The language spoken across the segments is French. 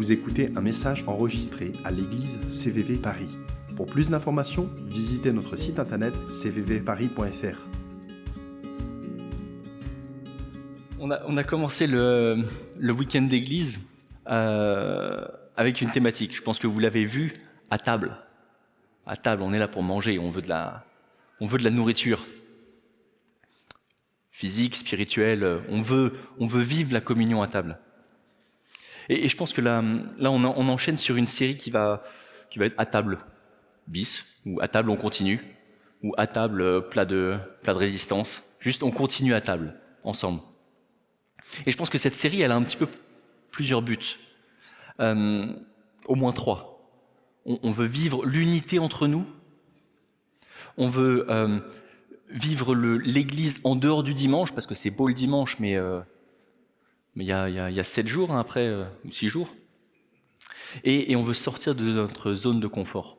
Vous écoutez un message enregistré à l'église CVV Paris. Pour plus d'informations, visitez notre site internet cvvparis.fr. On a commencé le week-end d'église avec une thématique. Je pense que vous l'avez vu, à table. À table, on est là pour manger, on veut de la nourriture. Physique, spirituelle, on veut vivre la communion à table. Et je pense que là on enchaîne sur une série qui va être à table bis, ou à table on continue, ou à table plat de résistance. Juste on continue à table, ensemble. Et je pense que cette série, elle a un petit peu plusieurs buts. Au moins 3. On veut vivre l'unité entre nous. On veut vivre l'église en dehors du dimanche, parce que c'est beau le dimanche, mais il y a 7 jours après, ou 6 jours. Et on veut sortir de notre zone de confort.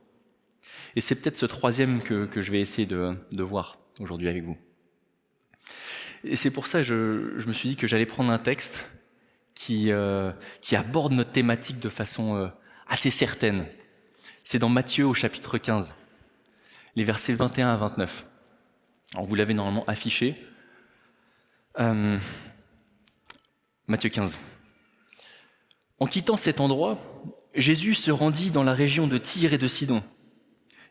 Et c'est peut-être ce troisième que je vais essayer de voir aujourd'hui avec vous. Et c'est pour ça que je me suis dit que j'allais prendre un texte qui aborde notre thématique de façon assez certaine. C'est dans Matthieu au chapitre 15, les versets 21 à 29. Alors vous l'avez normalement affiché. Matthieu 15. En quittant cet endroit, Jésus se rendit dans la région de Tyr et de Sidon.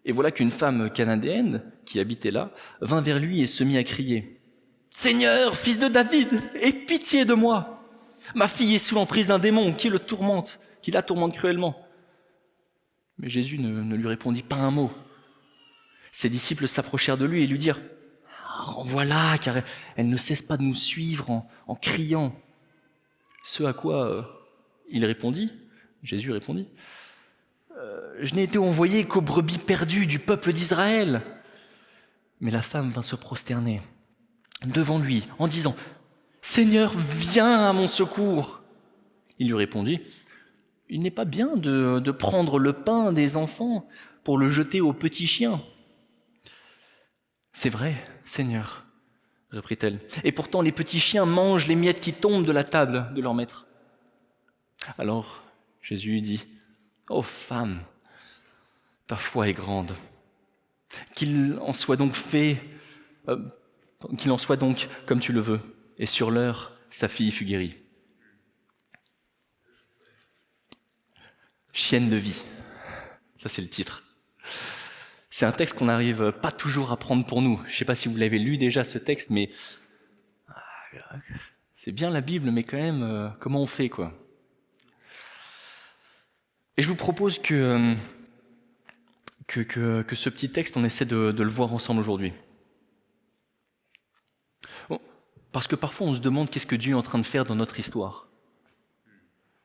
Et voilà qu'une femme cananéenne qui habitait là vint vers lui et se mit à crier « Seigneur, fils de David, aie pitié de moi ! Ma fille est sous l'emprise d'un démon qui la tourmente cruellement. » Mais Jésus ne lui répondit pas un mot. Ses disciples s'approchèrent de lui et lui dirent « Renvoie-la, car elle ne cesse pas de nous suivre en criant. » Ce à quoi Jésus répondit « Je n'ai été envoyé qu'aux brebis perdues du peuple d'Israël. » Mais la femme vint se prosterner devant lui en disant « Seigneur, viens à mon secours !» Il lui répondit « Il n'est pas bien de prendre le pain des enfants pour le jeter aux petits chiens. » « C'est vrai, Seigneur, reprit-elle, et pourtant les petits chiens mangent les miettes qui tombent de la table de leur maître. » Alors Jésus lui dit « Ô femme, ta foi est grande, qu'il en soit donc comme tu le veux. » Et sur l'heure, sa fille fut guérie. Chienne de vie, ça c'est le titre. C'est un texte qu'on n'arrive pas toujours à prendre pour nous. Je ne sais pas si vous l'avez lu déjà ce texte, mais c'est bien la Bible, mais quand même, comment on fait quoi ? Et je vous propose que ce petit texte, on essaie de le voir ensemble aujourd'hui. Parce que parfois on se demande qu'est-ce que Dieu est en train de faire dans notre histoire.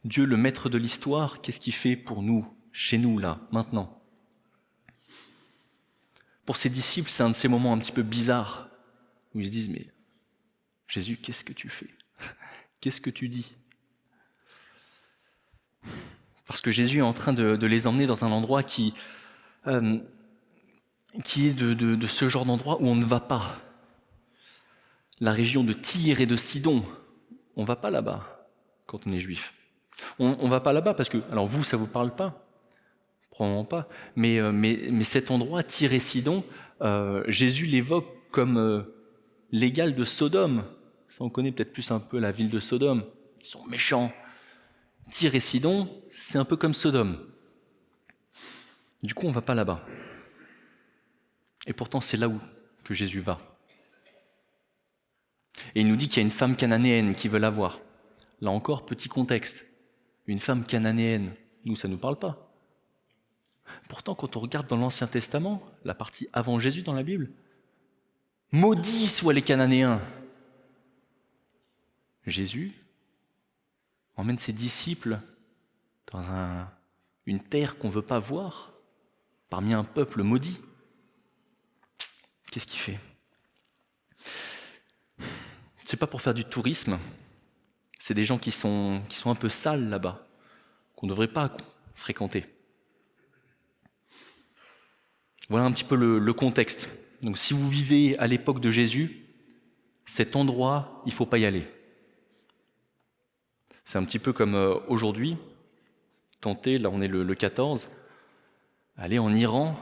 Dieu, le maître de l'histoire, qu'est-ce qu'il fait pour nous, chez nous, là, maintenant ? Pour ses disciples, c'est un de ces moments un petit peu bizarres, où ils se disent « Mais Jésus, qu'est-ce que tu fais ? Qu'est-ce que tu dis ?» Parce que Jésus est en train de les emmener dans un endroit qui est de ce genre d'endroit où on ne va pas. La région de Tyr et de Sidon, on ne va pas là-bas quand on est juif. On ne va pas là-bas parce que, alors vous, ça ne vous parle pas ? Probablement pas. Mais cet endroit, Tyr et Sidon, Jésus l'évoque comme l'égal de Sodome. Ça, on connaît peut-être plus un peu la ville de Sodome. Ils sont méchants. Tyr et Sidon, c'est un peu comme Sodome. Du coup, on ne va pas là-bas. Et pourtant, c'est là que Jésus va. Et il nous dit qu'il y a une femme cananéenne qui veut la voir. Là encore, petit contexte. Une femme cananéenne, nous, ça ne nous parle pas. Pourtant, quand on regarde dans l'Ancien Testament, la partie avant Jésus dans la Bible, maudits soient les Cananéens. Jésus emmène ses disciples dans une terre qu'on ne veut pas voir, parmi un peuple maudit. Qu'est-ce qu'il fait ? C'est pas pour faire du tourisme, c'est des gens qui sont un peu sales là-bas, qu'on ne devrait pas fréquenter. Voilà un petit peu le contexte. Donc si vous vivez à l'époque de Jésus, cet endroit, il ne faut pas y aller. C'est un petit peu comme aujourd'hui, tenter, là on est le 14, aller en Iran.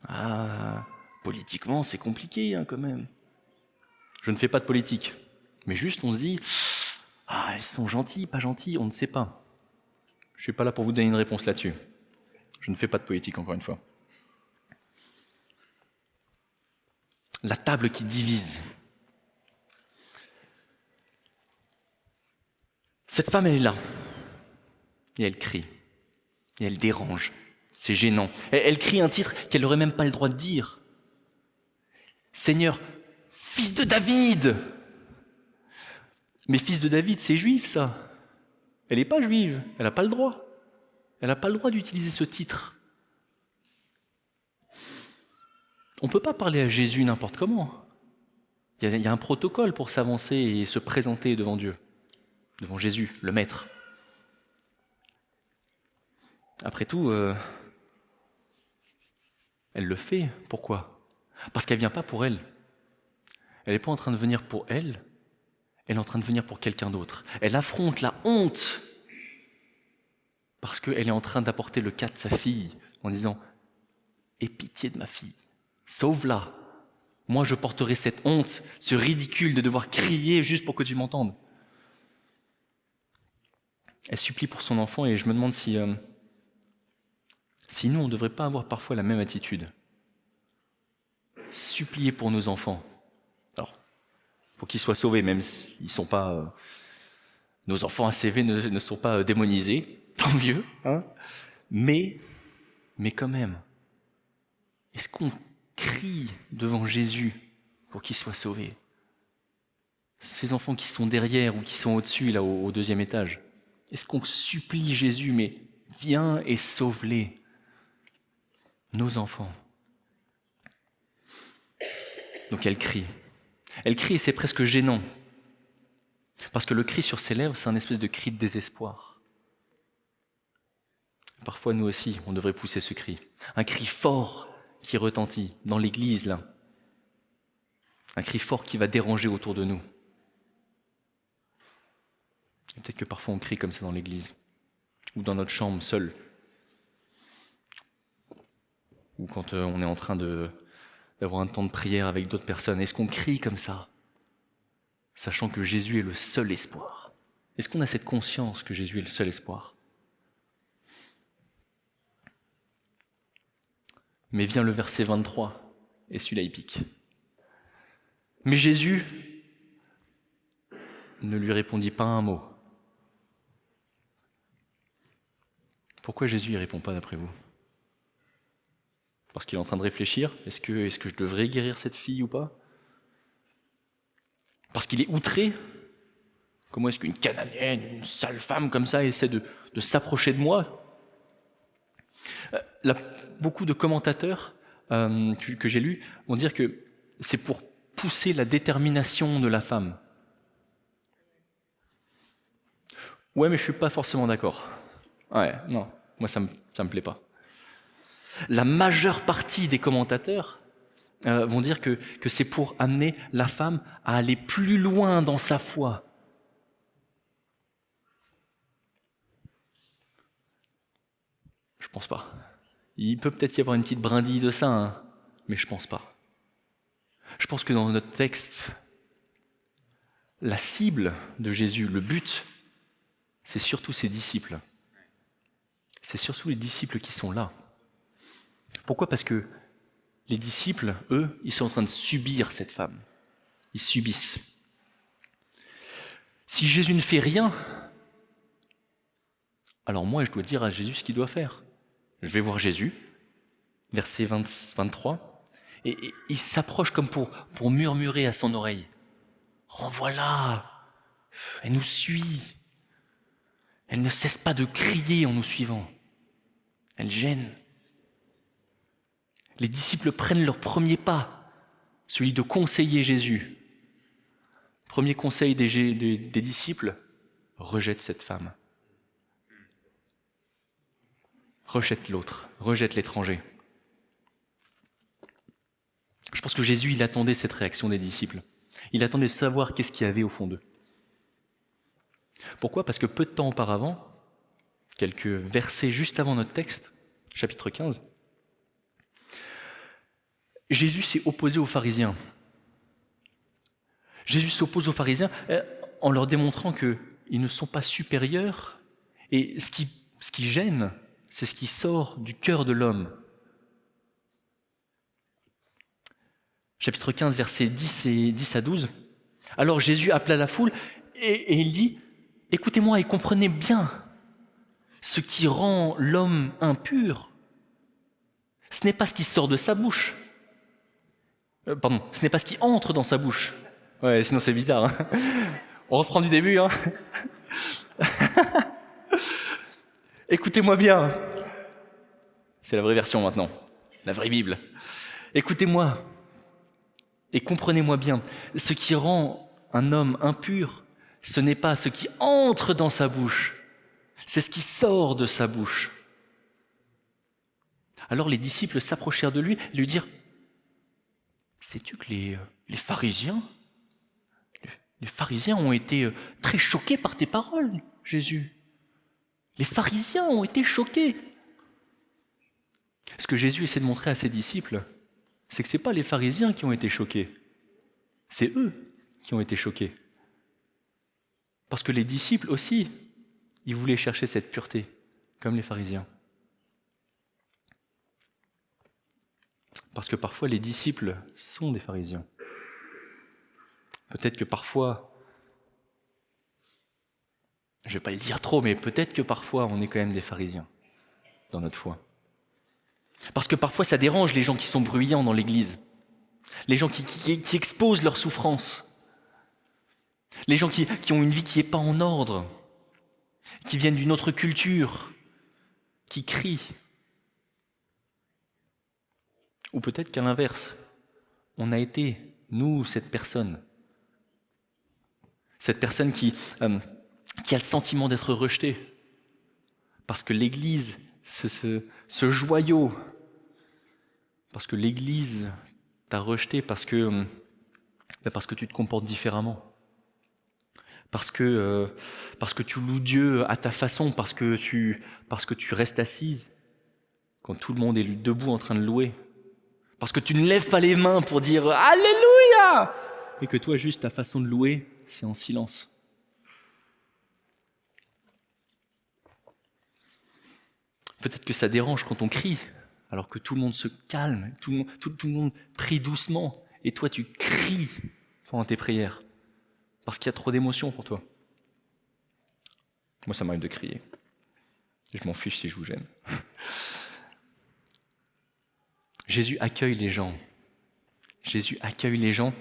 Ah, politiquement c'est compliqué quand même. Je ne fais pas de politique, mais juste on se dit, ah ils sont gentils, pas gentils, on ne sait pas. Je ne suis pas là pour vous donner une réponse là-dessus. Je ne fais pas de politique encore une fois. La table qui divise. Cette femme, elle est là. Et elle crie. Et elle dérange. C'est gênant. Elle crie un titre qu'elle n'aurait même pas le droit de dire. Seigneur, fils de David! Mais fils de David, c'est juif, ça. Elle n'est pas juive. Elle n'a pas le droit. Elle n'a pas le droit d'utiliser ce titre. On ne peut pas parler à Jésus n'importe comment. Il y a un protocole pour s'avancer et se présenter devant Dieu, devant Jésus, le Maître. Après tout, elle le fait. Pourquoi ? Parce qu'elle ne vient pas pour elle. Elle n'est pas en train de venir pour elle, elle est en train de venir pour quelqu'un d'autre. Elle affronte la honte parce qu'elle est en train d'apporter le cas de sa fille en disant « Aie pitié de ma fille, sauve-la. Moi, je porterai cette honte, ce ridicule de devoir crier juste pour que tu m'entendes. » Elle supplie pour son enfant et je me demande si nous, on ne devrait pas avoir parfois la même attitude. Supplier pour nos enfants. Alors, pour qu'ils soient sauvés, même s'ils ne sont pas... nos enfants ACV ne sont pas démonisés, tant mieux. Hein, mais quand même, est-ce qu'on crie devant Jésus pour qu'ils soient sauvés ? Ces enfants qui sont derrière ou qui sont au-dessus, là, au deuxième étage, est-ce qu'on supplie Jésus, mais viens et sauve-les, nos enfants ? Donc elle crie. Elle crie et c'est presque gênant. Parce que le cri sur ses lèvres, c'est un espèce de cri de désespoir. Parfois, nous aussi, on devrait pousser ce cri. Un cri fort qui retentit dans l'église, là. Un cri fort qui va déranger autour de nous. Et peut-être que parfois on crie comme ça dans l'église, ou dans notre chambre, seul. Ou quand on est en train d'avoir un temps de prière avec d'autres personnes. Est-ce qu'on crie comme ça, sachant que Jésus est le seul espoir ? Est-ce qu'on a cette conscience que Jésus est le seul espoir ? Mais vient le verset 23, et celui-là il pique. Mais Jésus ne lui répondit pas un mot. Pourquoi Jésus ne répond pas d'après vous ? Parce qu'il est en train de réfléchir, est-ce que je devrais guérir cette fille ou pas ? Parce qu'il est outré ? Comment est-ce qu'une Cananéenne, une sale femme comme ça, essaie de s'approcher de moi ? Beaucoup de commentateurs que j'ai lus vont dire que c'est pour pousser la détermination de la femme. Ouais, mais je ne suis pas forcément d'accord. Ouais, non, moi ça me plaît pas. La majeure partie des commentateurs vont dire que c'est pour amener la femme à aller plus loin dans sa foi. Je pense pas. Il peut peut-être y avoir une petite brindille de ça, hein, mais je pense pas. Je pense que dans notre texte, la cible de Jésus, le but, c'est surtout ses disciples. C'est surtout les disciples qui sont là. Pourquoi ? Parce que les disciples, eux, ils sont en train de subir cette femme. Ils subissent. Si Jésus ne fait rien, alors moi, je dois dire à Jésus ce qu'il doit faire. Je vais voir Jésus, verset 23, et il s'approche comme pour murmurer à son oreille. « Renvoie-la, elle nous suit. Elle ne cesse pas de crier en nous suivant. Elle gêne. » Les disciples prennent leur premier pas, celui de conseiller Jésus. Premier conseil des disciples, rejette cette femme. Rejette l'autre, rejette l'étranger. Je pense que Jésus, il attendait cette réaction des disciples. Il attendait de savoir qu'est-ce qu'il y avait au fond d'eux. Pourquoi ? Parce que peu de temps auparavant, quelques versets juste avant notre texte, chapitre 15. Jésus s'est opposé aux pharisiens. Jésus s'oppose aux pharisiens en leur démontrant qu'ils ne sont pas supérieurs. Et ce qui gêne, c'est ce qui sort du cœur de l'homme. Chapitre 15, versets 10 à 12. Alors Jésus appela la foule et il dit « Écoutez-moi et comprenez bien, ce qui rend l'homme impur, ce n'est pas ce qui sort de sa bouche. Ce n'est pas ce qui entre dans sa bouche. » Ouais, sinon c'est bizarre. Hein. On reprend du début. Hein. Écoutez-moi bien. C'est la vraie version maintenant, la vraie Bible. Écoutez-moi et comprenez-moi bien. Ce qui rend un homme impur, ce n'est pas ce qui entre dans sa bouche, c'est ce qui sort de sa bouche. Alors les disciples s'approchèrent de lui et lui dirent « Sais-tu que les pharisiens ont été très choqués par tes paroles, Jésus. Les pharisiens ont été choqués. » Ce que Jésus essaie de montrer à ses disciples, c'est que ce n'est pas les pharisiens qui ont été choqués, c'est eux qui ont été choqués. Parce que les disciples aussi, ils voulaient chercher cette pureté, comme les pharisiens. Parce que parfois les disciples sont des pharisiens. Peut-être que parfois, je ne vais pas le dire trop, mais peut-être que parfois on est quand même des pharisiens dans notre foi. Parce que parfois ça dérange les gens qui sont bruyants dans l'église, les gens qui exposent leurs souffrances, les gens qui ont une vie qui n'est pas en ordre, qui viennent d'une autre culture, qui crient. Ou peut-être qu'à l'inverse, on a été, nous, cette personne qui a le sentiment d'être rejetée, parce que l'Église, ce joyau, parce que l'Église t'a rejeté, parce que tu te comportes différemment, parce que tu loues Dieu à ta façon, parce que tu restes assise quand tout le monde est debout en train de louer, parce que tu ne lèves pas les mains pour dire « Alléluia !» et que toi, juste ta façon de louer, c'est en silence. Peut-être que ça dérange quand on crie, alors que tout le monde se calme, tout le monde prie doucement, et toi tu cries pendant tes prières, parce qu'il y a trop d'émotions pour toi. Moi ça m'arrive de crier, je m'en fiche si je vous gêne. Jésus accueille les gens. Jésus accueille les gens.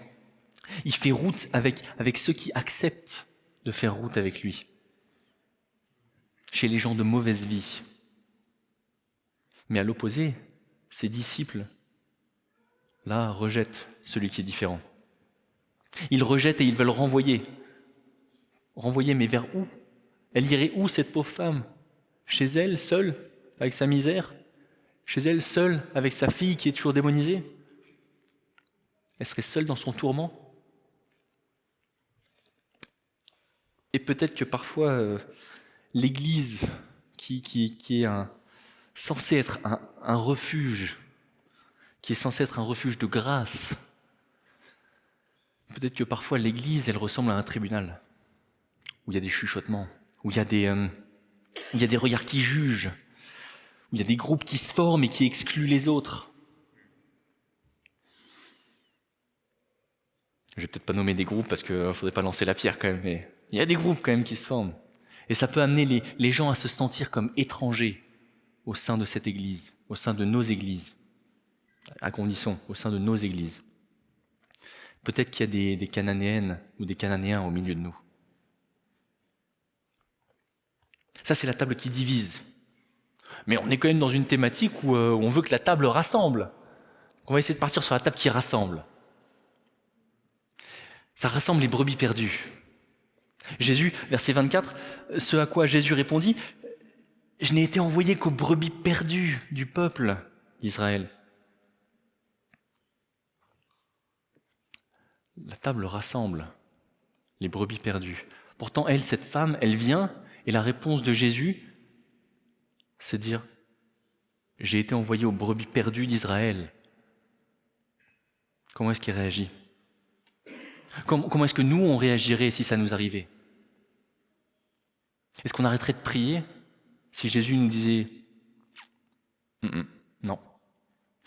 Il fait route avec ceux qui acceptent de faire route avec lui. Chez les gens de mauvaise vie. Mais à l'opposé, ses disciples, là, rejettent celui qui est différent. Ils rejettent et ils veulent renvoyer. Renvoyer, mais vers où? Elle irait où, cette pauvre femme? Chez elle, seule, avec sa misère? Chez elle, seule, avec sa fille qui est toujours démonisée? Elle serait seule dans son tourment? Et peut-être que parfois, l'Église, qui est censée être un refuge, qui est censée être un refuge de grâce, peut-être que parfois l'Église, elle ressemble à un tribunal, où il y a des chuchotements, où il y a des regards qui jugent, où il y a des groupes qui se forment et qui excluent les autres. Je vais peut-être pas nommer des groupes parce qu'il ne faudrait pas lancer la pierre quand même, mais il y a des groupes quand même qui se forment. Et ça peut amener les gens à se sentir comme étrangers au sein de cette église, au sein de nos églises, à condition, au sein de nos églises. Peut-être qu'il y a des Cananéennes ou des Cananéens au milieu de nous. Ça, c'est la table qui divise. Mais on est quand même dans une thématique où on veut que la table rassemble. On va essayer de partir sur la table qui rassemble. Ça rassemble les brebis perdues. Jésus, verset 24, ce à quoi Jésus répondit, « Je n'ai été envoyé qu'aux brebis perdues du peuple d'Israël. » La table rassemble les brebis perdues. Pourtant, elle, cette femme, elle vient, et la réponse de Jésus, c'est de dire « J'ai été envoyé aux brebis perdues d'Israël ». Comment est-ce qu'il réagit ? Comment est-ce que nous, on réagirait si ça nous arrivait ? Est-ce qu'on arrêterait de prier si Jésus nous disait « Non ».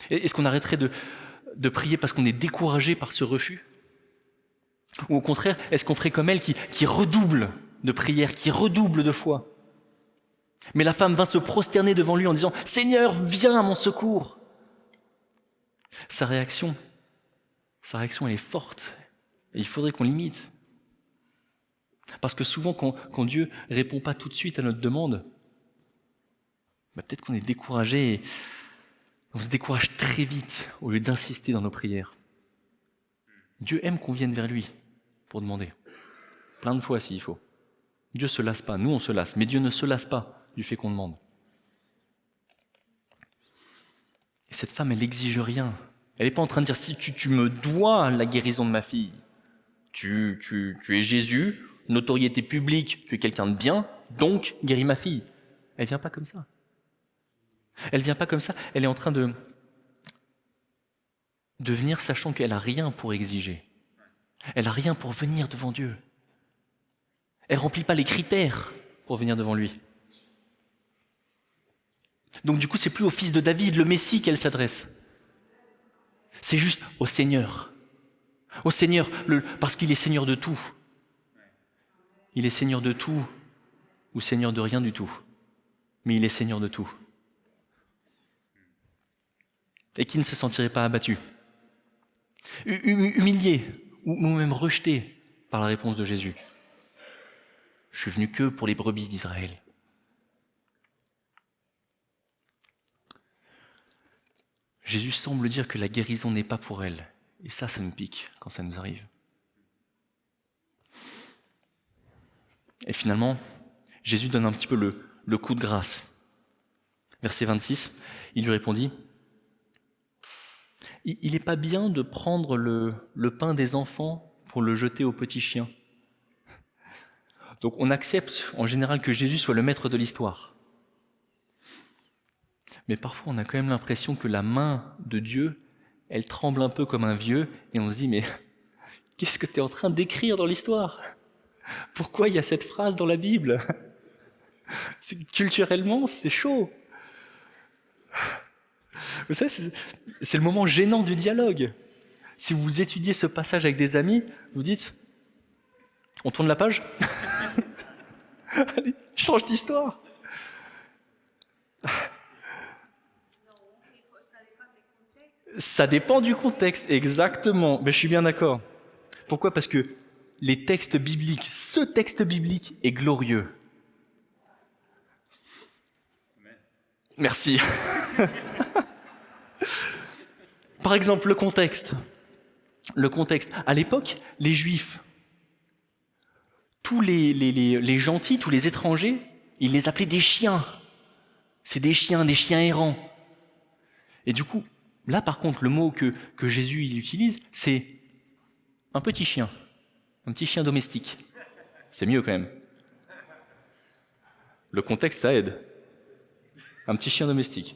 Est-ce qu'on arrêterait de prier parce qu'on est découragé par ce refus ? Ou au contraire, est-ce qu'on ferait comme elle qui redouble de prière, qui redouble de foi ? Mais la femme vint se prosterner devant lui en disant « Seigneur, viens à mon secours !» Sa réaction, elle est forte. Et il faudrait qu'on l'imite. Parce que souvent, quand Dieu ne répond pas tout de suite à notre demande, peut-être qu'on est découragé et on se décourage très vite au lieu d'insister dans nos prières. Dieu aime qu'on vienne vers lui pour demander. Plein de fois s'il faut. Dieu ne se lasse pas. Nous, on se lasse. Mais Dieu ne se lasse pas du fait qu'on demande. Et cette femme, elle n'exige rien. Elle n'est pas en train de dire, si tu me dois la guérison de ma fille. Tu es Jésus, notoriété publique, tu es quelqu'un de bien, donc guéris ma fille. Elle ne vient pas comme ça. Elle ne vient pas comme ça. Elle est en train de venir sachant qu'elle n'a rien pour exiger. Elle n'a rien pour venir devant Dieu. Elle ne remplit pas les critères pour venir devant lui. Donc du coup, c'est plus au fils de David, le Messie, qu'elle s'adresse. C'est juste au Seigneur. Au Seigneur, parce qu'il est Seigneur de tout. Il est Seigneur de tout ou Seigneur de rien du tout. Mais il est Seigneur de tout. Et qui ne se sentirait pas abattu, humilié ou même rejeté par la réponse de Jésus. Je suis venu que pour les brebis d'Israël. Jésus semble dire que la guérison n'est pas pour elle. Et ça nous pique quand ça nous arrive. Et finalement, Jésus donne un petit peu le coup de grâce. Verset 26, il lui répondit, « Il n'est pas bien de prendre le pain des enfants pour le jeter aux petits chiens. » Donc on accepte en général que Jésus soit le maître de l'histoire. Mais parfois on a quand même l'impression que la main de Dieu, elle tremble un peu comme un vieux, et on se dit, mais qu'est-ce que tu es en train d'écrire dans l'histoire ? Pourquoi il y a cette phrase dans la Bible ? Culturellement, c'est chaud. Vous savez, c'est le moment gênant du dialogue. Si vous étudiez ce passage avec des amis, vous dites, on tourne la page ? Allez, change d'histoire. Ça dépend du contexte, exactement. Mais je suis bien d'accord. Pourquoi ? Parce que les textes bibliques, ce texte biblique est glorieux. Merci. Par exemple, le contexte. À l'époque, les Juifs, tous les gentils, tous les étrangers, ils les appelaient des chiens. C'est des chiens errants. Et du coup, là par contre, le mot que Jésus il utilise, c'est un petit chien domestique. C'est mieux quand même. Le contexte, ça aide. Un petit chien domestique.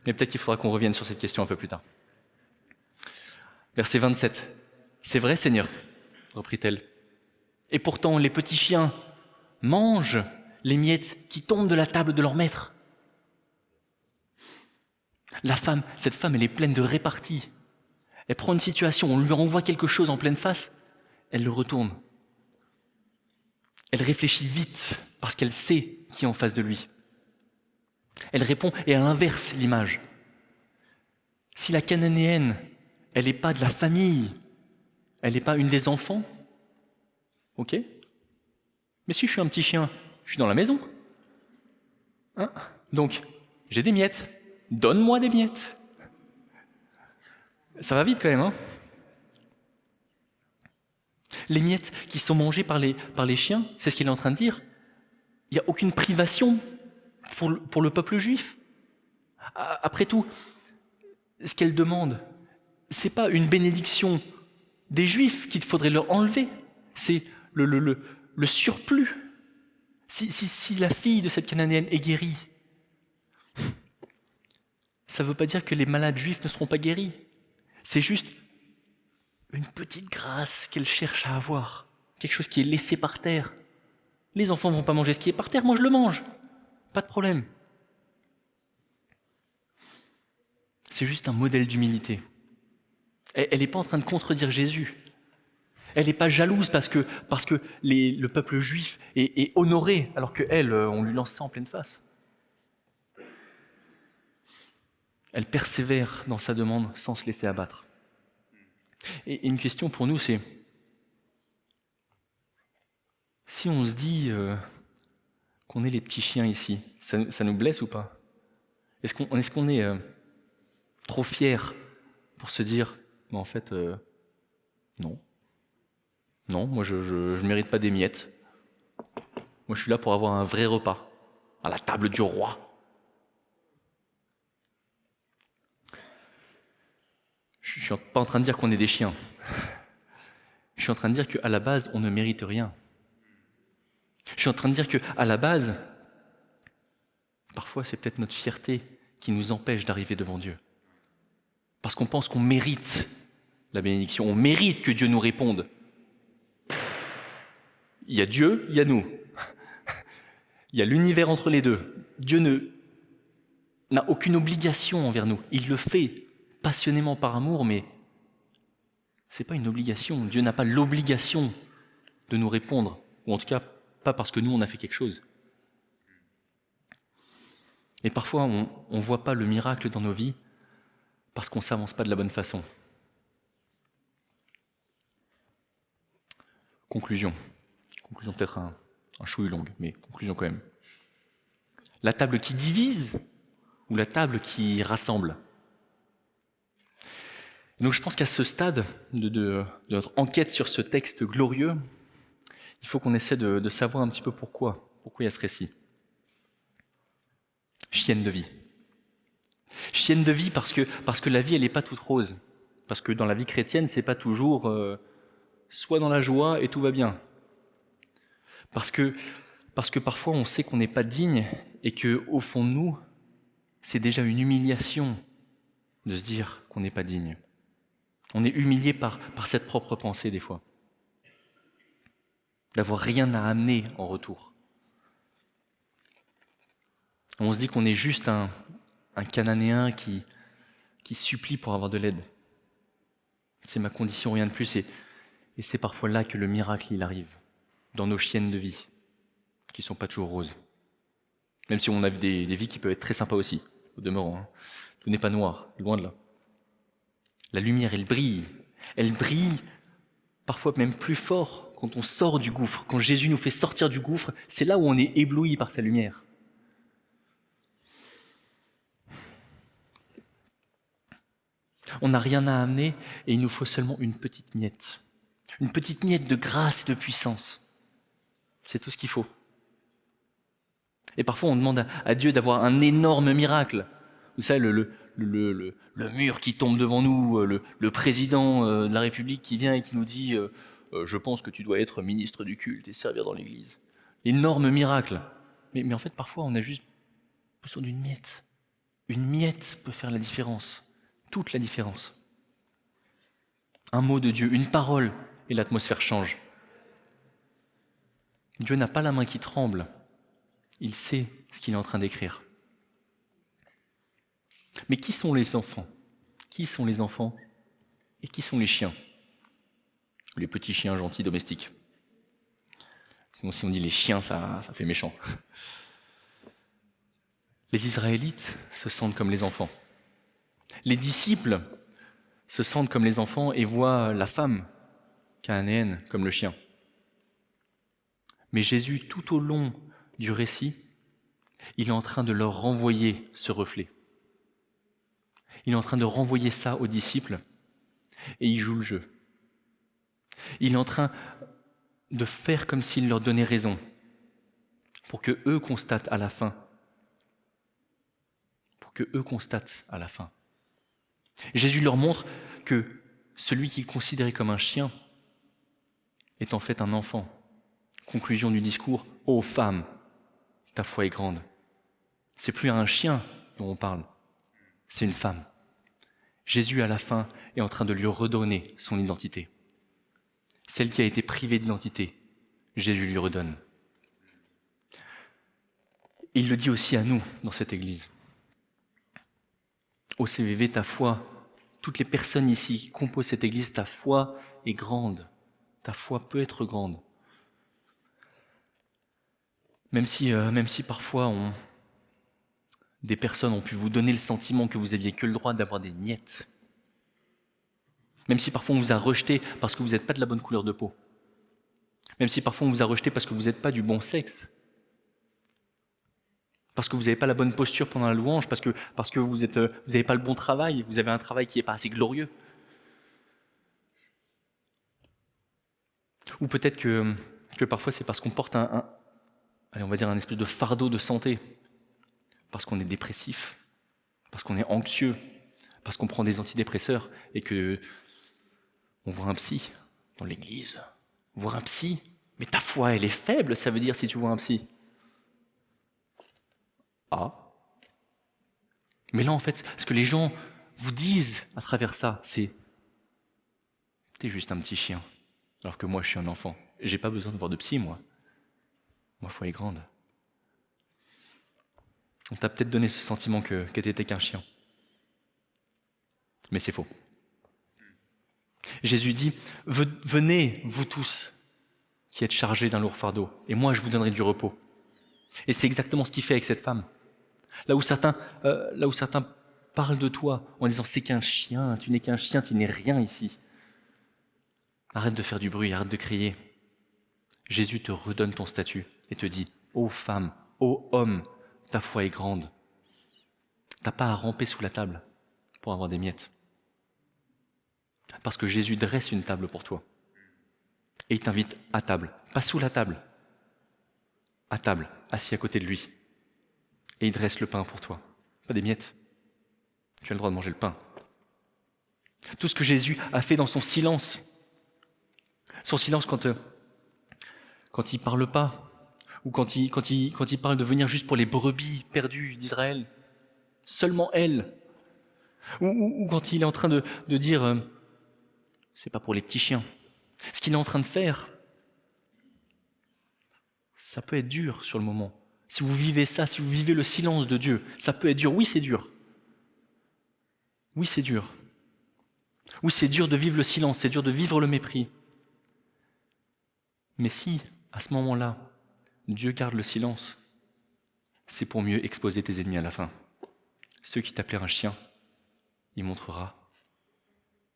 Mais peut-être qu'il faudra qu'on revienne sur cette question un peu plus tard. Verset 27. « C'est vrai, Seigneur, reprit-elle. Et pourtant, les petits chiens mangent les miettes qui tombent de la table de leur maître. » Cette femme, elle est pleine de répartie. Elle prend une situation, on lui envoie quelque chose en pleine face, elle le retourne. Elle réfléchit vite parce qu'elle sait qui est en face de lui. Elle répond et elle inverse l'image. Si la Cananéenne, elle n'est pas de la famille, elle n'est pas une des enfants, ok ? Mais si je suis un petit chien, je suis dans la maison. Donc, j'ai des miettes. Donne-moi des miettes. Ça va vite quand même, hein ? Les miettes qui sont mangées par les chiens, c'est ce qu'il est en train de dire. Il n'y a aucune privation pour le peuple juif. Après tout, ce qu'elle demande, ce n'est pas une bénédiction des Juifs qu'il faudrait leur enlever, c'est le surplus. Si la fille de cette Cananéenne est guérie, ça ne veut pas dire que les malades juifs ne seront pas guéris. C'est juste une petite grâce qu'elle cherche à avoir, quelque chose qui est laissé par terre. Les enfants ne vont pas manger ce qui est par terre, moi je le mange, pas de problème. C'est juste un modèle d'humilité. Elle n'est pas en train de contredire Jésus. Elle n'est pas jalouse parce que le peuple juif est honoré, alors qu'elle, on lui lance ça en pleine face. Elle persévère dans sa demande sans se laisser abattre. Et une question pour nous, c'est si on se dit qu'on est les petits chiens ici, ça nous blesse ou pas ? Est-ce qu'on est trop fiers pour se dire, mais en fait, non. Non, moi je ne mérite pas des miettes. Moi je suis là pour avoir un vrai repas, à la table du roi. Je ne suis pas en train de dire qu'on est des chiens. Je suis en train de dire qu'à la base, on ne mérite rien. Je suis en train de dire qu'à la base, parfois c'est peut-être notre fierté qui nous empêche d'arriver devant Dieu. Parce qu'on pense qu'on mérite la bénédiction, on mérite que Dieu nous réponde. Il y a Dieu, il y a nous. Il y a l'univers entre les deux. Dieu n'a aucune obligation envers nous. Il le fait passionnément par amour, mais ce n'est pas une obligation. Dieu n'a pas l'obligation de nous répondre, ou en tout cas pas parce que nous on a fait quelque chose. Et parfois on ne voit pas le miracle dans nos vies parce qu'on ne s'avance pas de la bonne façon. Conclusion peut-être un chouï longue, mais conclusion quand même. La table qui divise ou la table qui rassemble ? Donc je pense qu'à ce stade de notre enquête sur ce texte glorieux, il faut qu'on essaie de savoir un petit peu pourquoi il y a ce récit. Chienne de vie. Chienne de vie parce que la vie, elle n'est pas toute rose. Parce que dans la vie chrétienne, c'est pas toujours soit dans la joie et tout va bien. Parce que parfois, on sait qu'on n'est pas digne et qu'au fond de nous, c'est déjà une humiliation de se dire qu'on n'est pas digne. On est humilié par cette propre pensée des fois. D'avoir rien à amener en retour. On se dit qu'on est juste un Cananéen qui supplie pour avoir de l'aide. C'est ma condition, rien de plus. Et c'est parfois là que le miracle il arrive, dans nos chiennes de vie, qui ne sont pas toujours roses. Même si on a des vies qui peuvent être très sympas aussi, au demeurant. Hein. Tout n'est pas noir, loin de là. La lumière, elle brille parfois même plus fort quand on sort du gouffre. Quand Jésus nous fait sortir du gouffre, c'est là où on est ébloui par sa lumière. On n'a rien à amener et il nous faut seulement une petite miette. Une petite miette de grâce et de puissance. C'est tout ce qu'il faut. Et parfois on demande à Dieu d'avoir un énorme miracle. Vous savez, le mur qui tombe devant nous, le président de la République qui vient et qui nous dit je pense que tu dois être ministre du culte et servir dans l'église. Énorme miracle. Mais en fait, parfois, on a juste besoin d'une miette. Une miette peut faire la différence. Toute la différence. Un mot de Dieu, une parole, et l'atmosphère change. Dieu n'a pas la main qui tremble. Il sait ce qu'il est en train d'écrire. Mais qui sont les enfants ? Qui sont les enfants et qui sont les chiens ? Les petits chiens gentils domestiques. Sinon, si on dit les chiens, ça fait méchant. Les Israélites se sentent comme les enfants. Les disciples se sentent comme les enfants et voient la femme cananéenne comme le chien. Mais Jésus, tout au long du récit, il est en train de leur renvoyer ce reflet. Il est en train de renvoyer ça aux disciples et il joue le jeu. Il est en train de faire comme s'il leur donnait raison pour que eux constatent à la fin. Jésus leur montre que celui qu'ils considéraient comme un chien est en fait un enfant. Conclusion du discours, ô femmes, ta foi est grande. C'est plus un chien dont on parle, c'est une femme. Jésus, à la fin, est en train de lui redonner son identité. Celle qui a été privée d'identité, Jésus lui redonne. Il le dit aussi à nous dans cette église. Au CVV, ta foi, toutes les personnes ici qui composent cette église, ta foi est grande. Ta foi peut être grande. Même si parfois des personnes ont pu vous donner le sentiment que vous aviez que le droit d'avoir des miettes. Même si parfois on vous a rejeté parce que vous n'êtes pas de la bonne couleur de peau. Même si parfois on vous a rejeté parce que vous n'êtes pas du bon sexe. Parce que vous n'avez pas la bonne posture pendant la louange, parce que vous n'avez pas le bon travail, vous avez un travail qui n'est pas assez glorieux. Ou peut-être que parfois c'est parce qu'on porte on va dire un espèce de fardeau de santé, parce qu'on est dépressif, parce qu'on est anxieux, parce qu'on prend des antidépresseurs et que on voit un psy dans l'église. Voir un psy, mais ta foi elle est faible, ça veut dire si tu vois un psy. Ah. Mais là, en fait, ce que les gens vous disent à travers ça, c'est « T'es juste un petit chien, alors que moi, je suis un enfant. J'ai pas besoin de voir de psy, moi. Ma foi est grande. » On t'a peut-être donné ce sentiment que t'étais qu'un chien. Mais c'est faux. Jésus dit « Venez, vous tous, qui êtes chargés d'un lourd fardeau, et moi, je vous donnerai du repos. » Et c'est exactement ce qu'il fait avec cette femme. Là où certains parlent de toi en disant « c'est qu'un chien, tu n'es qu'un chien, tu n'es rien ici ». Arrête de faire du bruit, arrête de crier. Jésus te redonne ton statut et te dit « ô femme, ô homme, ta foi est grande. T'as pas à ramper sous la table pour avoir des miettes. » Parce que Jésus dresse une table pour toi. Et il t'invite à table, pas sous la table, à table, assis à côté de lui. Et il dresse le pain pour toi. Pas des miettes. Tu as le droit de manger le pain. Tout ce que Jésus a fait dans son silence quand il parle pas, ou quand il parle de venir juste pour les brebis perdues d'Israël, seulement elles, ou quand il est en train de dire c'est pas pour les petits chiens. Ce qu'il est en train de faire, ça peut être dur sur le moment. Si vous vivez ça, si vous vivez le silence de Dieu, ça peut être dur. Oui, c'est dur. Oui, c'est dur. Oui, c'est dur de vivre le silence, c'est dur de vivre le mépris. Mais si, à ce moment-là, Dieu garde le silence, c'est pour mieux exposer tes ennemis à la fin. Ceux qui t'appelaient un chien, il montrera,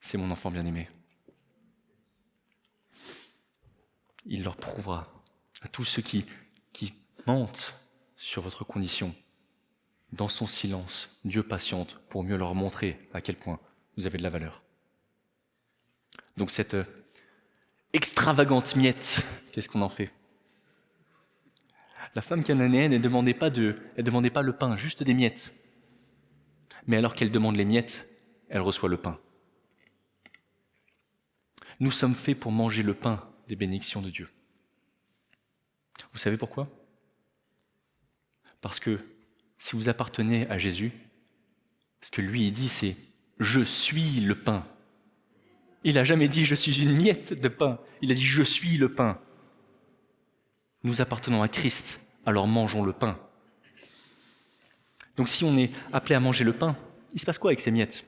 c'est mon enfant bien-aimé. Il leur prouvera à tous ceux qui mentent sur votre condition. Dans son silence, Dieu patiente pour mieux leur montrer à quel point vous avez de la valeur. Donc cette extravagante miette, qu'est-ce qu'on en fait ? La femme cananéenne, elle demandait pas le pain, juste des miettes. Mais alors qu'elle demande les miettes, elle reçoit le pain. Nous sommes faits pour manger le pain des bénédictions de Dieu. Vous savez pourquoi ? Parce que si vous appartenez à Jésus, ce que lui il dit c'est « je suis le pain ». Il n'a jamais dit « je suis une miette de pain », il a dit « je suis le pain ». Nous appartenons à Christ, alors mangeons le pain. Donc si on est appelé à manger le pain, il se passe quoi avec ces miettes ?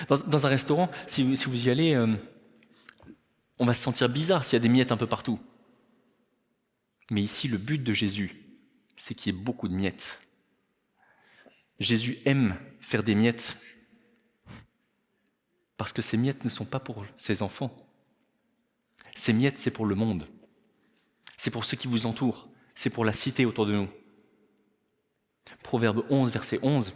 Dans un restaurant, si vous y allez, on va se sentir bizarre s'il y a des miettes un peu partout. Mais ici, le but de Jésus, c'est qu'il y ait beaucoup de miettes. Jésus aime faire des miettes parce que ces miettes ne sont pas pour ses enfants. Ces miettes, c'est pour le monde. C'est pour ceux qui vous entourent. C'est pour la cité autour de nous. Proverbe 11, verset 11.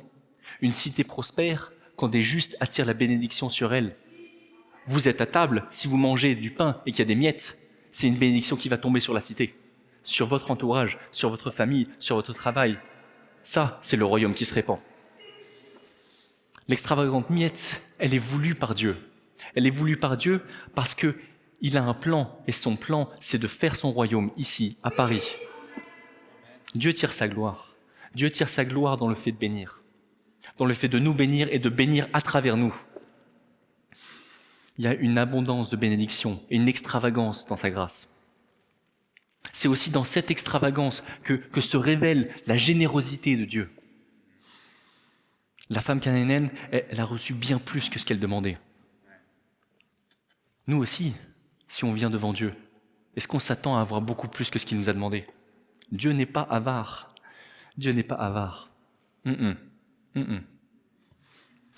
Une cité prospère quand des justes attirent la bénédiction sur elle. Vous êtes à table, si vous mangez du pain et qu'il y a des miettes, c'est une bénédiction qui va tomber sur la cité, sur votre entourage, sur votre famille, sur votre travail. Ça, c'est le royaume qui se répand. L'extravagante miette, elle est voulue par Dieu. Elle est voulue par Dieu parce qu'il a un plan, et son plan, c'est de faire son royaume ici, à Paris. Dieu tire sa gloire. Dieu tire sa gloire dans le fait de bénir, dans le fait de nous bénir et de bénir à travers nous. Il y a une abondance de bénédictions et une extravagance dans sa grâce. C'est aussi dans cette extravagance que se révèle la générosité de Dieu. La femme cananéenne, elle a reçu bien plus que ce qu'elle demandait. Nous aussi, si on vient devant Dieu, est-ce qu'on s'attend à avoir beaucoup plus que ce qu'il nous a demandé ? Dieu n'est pas avare. Dieu n'est pas avare.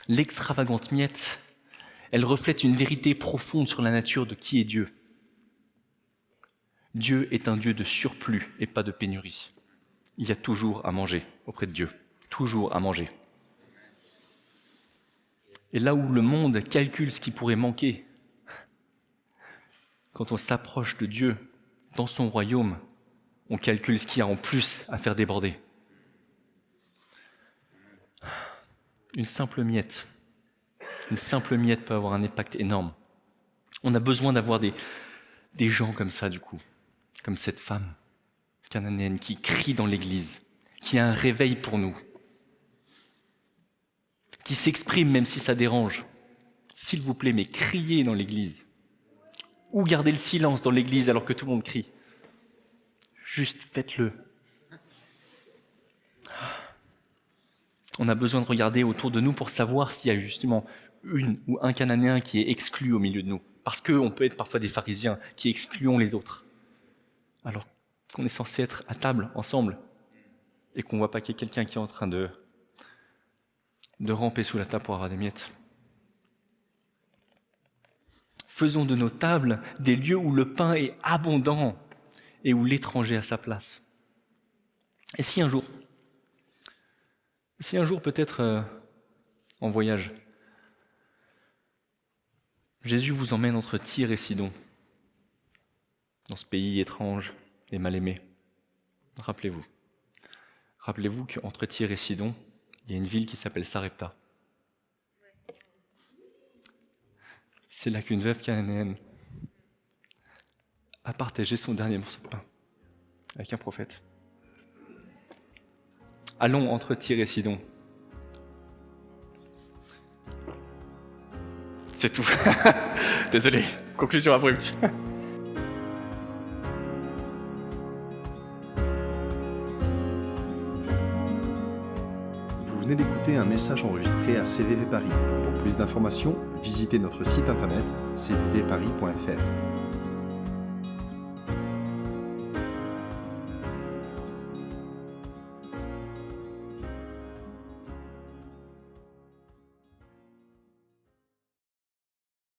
L'extravagante miette, elle reflète une vérité profonde sur la nature de qui est Dieu. Dieu est un Dieu de surplus et pas de pénurie. Il y a toujours à manger auprès de Dieu. Toujours à manger. Et là où le monde calcule ce qui pourrait manquer, quand on s'approche de Dieu, dans son royaume, on calcule ce qu'il y a en plus à faire déborder. Une simple miette peut avoir un impact énorme. On a besoin d'avoir des gens comme ça, du coup, comme cette femme cananéenne qui crie dans l'église, qui a un réveil pour nous, qui s'exprime même si ça dérange. S'il vous plaît, mais criez dans l'église. Ou gardez le silence dans l'église alors que tout le monde crie. Juste faites-le. On a besoin de regarder autour de nous pour savoir s'il y a justement une ou un Cananéen qui est exclu au milieu de nous. Parce qu'on peut être parfois des pharisiens qui excluons les autres. Alors qu'on est censé être à table ensemble et qu'on ne voit pas qu'il y a quelqu'un qui est en train de ramper sous la table pour avoir des miettes. Faisons de nos tables des lieux où le pain est abondant et où l'étranger a sa place. Et si un jour peut-être en voyage, Jésus vous emmène entre Tyr et Sidon, dans ce pays étrange et mal aimé, rappelez-vous qu'entre Tyr et Sidon, il y a une ville qui s'appelle Sarepta. C'est là qu'une veuve cananéenne a partagé son dernier morceau de pain avec un prophète. Allons entre Tyr et Sidon. C'est tout. Désolé, conclusion abrupte. Vous venez d'écouter un message enregistré à CVV Paris. Pour plus d'informations, visitez notre site internet cvvparis.fr.